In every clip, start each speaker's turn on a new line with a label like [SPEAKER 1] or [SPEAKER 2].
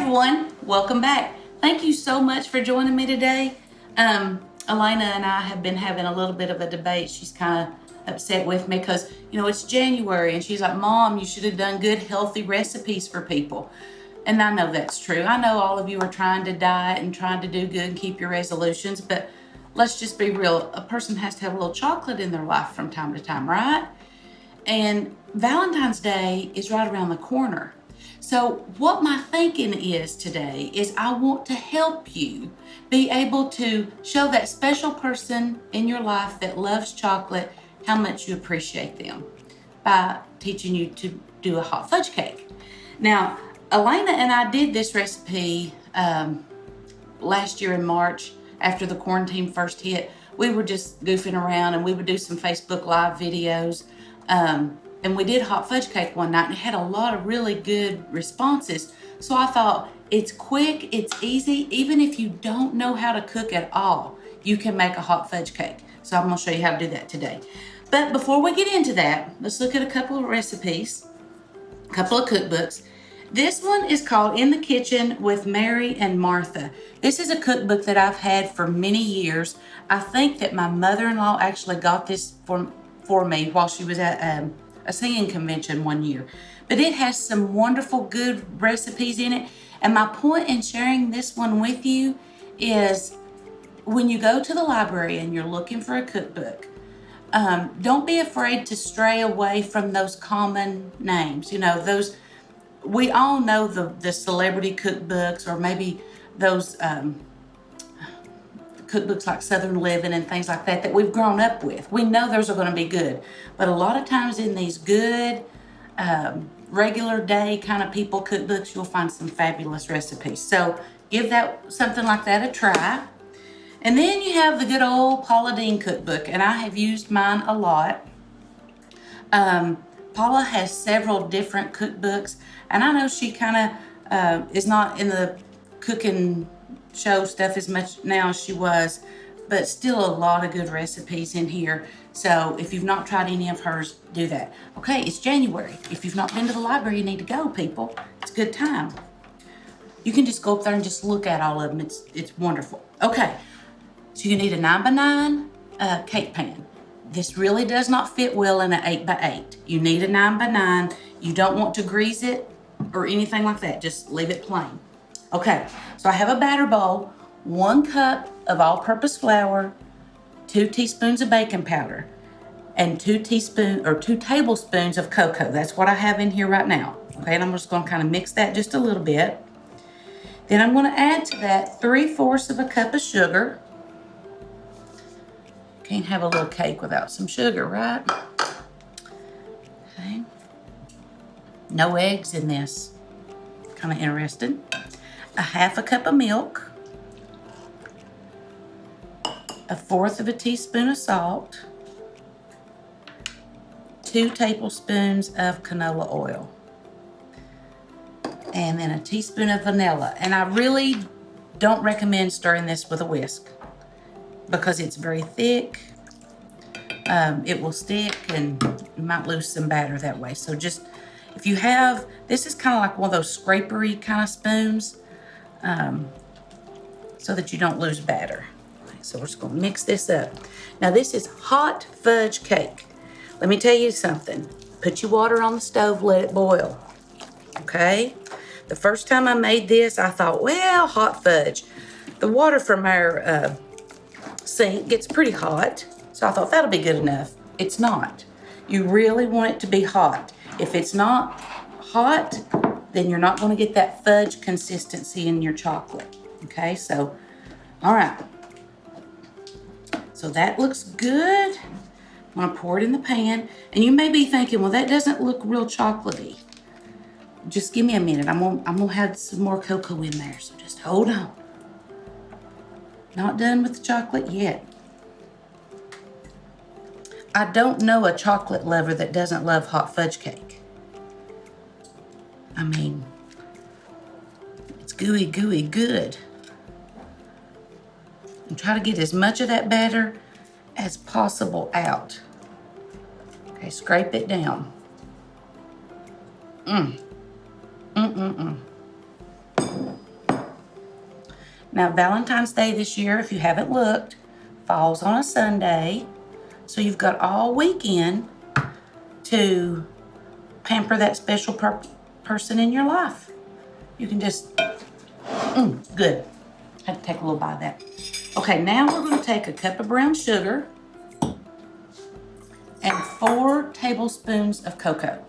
[SPEAKER 1] everyone, welcome back. Thank you so much for joining me today. Elena and I have been having a little bit of a debate. She's kind of upset with me because, it's January and she's like, Mom, you should have done good, healthy recipes for people. And I know that's true. I know all of you are trying to diet and trying to do good and keep your resolutions, but let's just be real. A person has to have a little chocolate in their life from time to time, right? And Valentine's Day is right around the corner. So what my thinking is today is I want to help you be able to show that special person in your life that loves chocolate how much you appreciate them by teaching you to do a hot fudge cake. Now, Elena and I did this recipe last year in March after the quarantine first hit. We were just goofing around and we would do some Facebook Live videos. And we did hot fudge cake one night and it had a lot of really good responses. So I thought, it's quick, it's easy. Even if you don't know how to cook at all, you can make a hot fudge cake. So I'm gonna show you how to do that today. But before we get into that, let's look at a couple of recipes, a couple of cookbooks. This one is called In the Kitchen with Mary and Martha. This is a cookbook that I've had for many years. I think that my mother-in-law actually got this for me while she was at a singing convention one year. But it has some wonderful, good recipes in it. And my point in sharing this one with you is when you go to the library and you're looking for a cookbook, don't be afraid to stray away from those common names. We all know the celebrity cookbooks, or maybe those cookbooks like Southern Living and things like that we've grown up with. We know those are going to be good. But a lot of times in these good, regular day kind of people cookbooks, you'll find some fabulous recipes. So give that something like that a try. And then you have the good old Paula Deen cookbook, and I have used mine a lot. Paula has several different cookbooks, and I know she kind of is not in the cooking show stuff as much now as she was, but still a lot of good recipes in here. So if you've not tried any of hers, do that. Okay, it's January. If you've not been to the library, you need to go, people. It's a good time. You can just go up there and just look at all of them. It's wonderful. Okay, so you need a 9x9 cake pan. This really does not fit well in an 8x8. You need a 9x9. You don't want to grease it or anything like that. Just leave it plain. Okay, so I have a batter bowl, 1 cup of all-purpose flour, 2 teaspoons of baking powder, and 2 tablespoons of cocoa. That's what I have in here right now. Okay, and I'm just going to kind of mix that just a little bit. Then I'm going to add to that 3/4 of a cup of sugar. Can't have a little cake without some sugar, right? Okay. No eggs in this. Kind of interesting. A 1/2 cup of milk, 1/4 of a teaspoon of salt, 2 tablespoons of canola oil, and then a teaspoon of vanilla. And I really don't recommend stirring this with a whisk because it's very thick. It will stick and you might lose some batter that way. So just, if you have, this is kind of like one of those scrapery kind of spoons, so that you don't lose batter. So we're just going to mix this up. Now this is hot fudge cake. Let me tell you something. Put your water on the stove, let it boil. Okay? The first time I made this, I thought, well, hot fudge. The water from our sink gets pretty hot, so I thought that'll be good enough. It's not. You really want it to be hot. If it's not hot, then you're not going to get that fudge consistency in your chocolate. Okay, so, all right. So that looks good. I'm going to pour it in the pan. And you may be thinking, well, that doesn't look real chocolatey. Just give me a minute. I'm gonna have some more cocoa in there, so just hold on. Not done with the chocolate yet. I don't know a chocolate lover that doesn't love hot fudge cake. I mean, it's gooey, gooey, good. And try to get as much of that batter as possible out. Okay, scrape it down. Now, Valentine's Day this year, if you haven't looked, falls on a Sunday. So you've got all weekend to pamper that special person in your life. You can just, good. Had to take a little bite of that. Okay, now we're going to take a cup of brown sugar and 4 tablespoons of cocoa.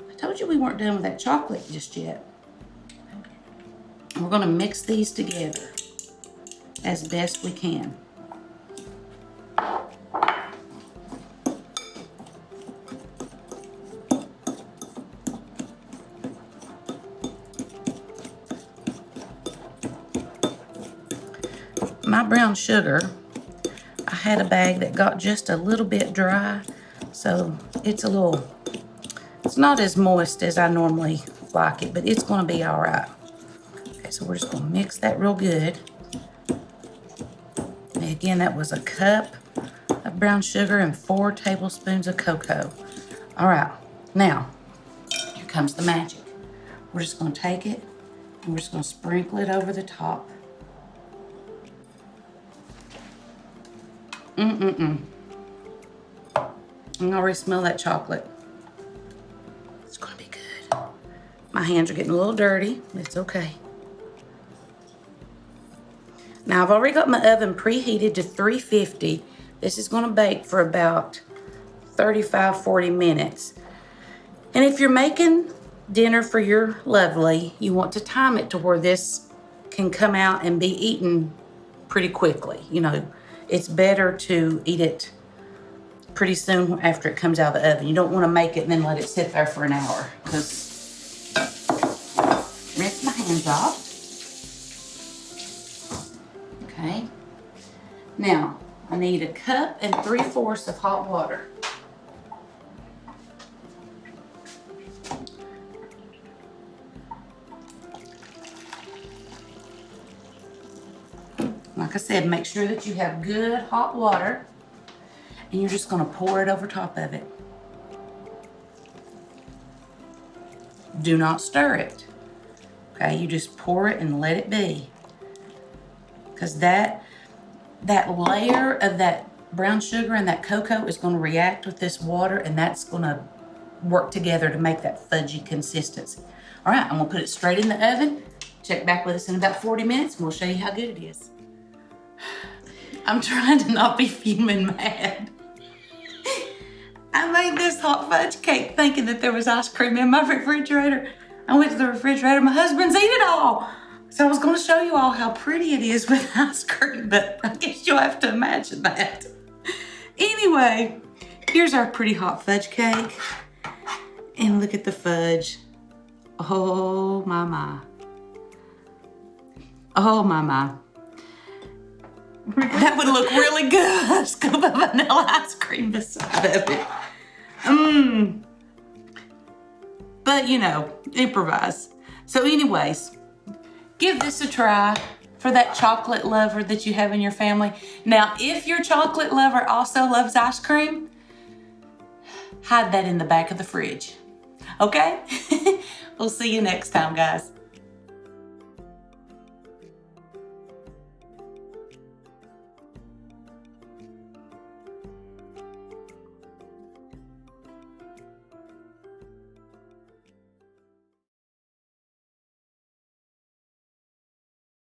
[SPEAKER 1] I told you we weren't done with that chocolate just yet. We're going to mix these together as best we can. My brown sugar, I had a bag that got just a little bit dry, so it's not as moist as I normally like it, but it's going to be all right. Okay, so we're just going to mix that real good. And again, that was a cup of brown sugar and 4 tablespoons of cocoa. All right, now, here comes the magic. We're just going to take it and we're just going to sprinkle it over the top. I can already smell that chocolate. It's going to be good. My hands are getting a little dirty. It's okay. Now, I've already got my oven preheated to 350. This is going to bake for about 35-40 minutes. And if you're making dinner for your lovely, you want to time it to where this can come out and be eaten pretty quickly. You know, it's better to eat it pretty soon after it comes out of the oven. You don't want to make it and then let it sit there for an hour, because rinse my hands off. Okay. Now, I need 1 cup and 3/4 of hot water. Like I said, make sure that you have good hot water, and you're just going to pour it over top of it. Do not stir it. Okay, you just pour it and let it be. Because that layer of that brown sugar and that cocoa is going to react with this water, and that's going to work together to make that fudgy consistency. All right, I'm going to put it straight in the oven. Check back with us in about 40 minutes, and we'll show you how good it is. I'm trying to not be fuming mad. I made this hot fudge cake thinking that there was ice cream in my refrigerator. I went to the refrigerator, my husband's eaten it all. So I was going to show you all how pretty it is with ice cream, but I guess you'll have to imagine that. Anyway, here's our pretty hot fudge cake. And look at the fudge. Oh my. Oh my. That would look really good. A scoop of vanilla ice cream beside of it. But you know, improvise. So anyways, give this a try for that chocolate lover that you have in your family. Now, if your chocolate lover also loves ice cream, hide that in the back of the fridge. Okay? We'll see you next time, guys.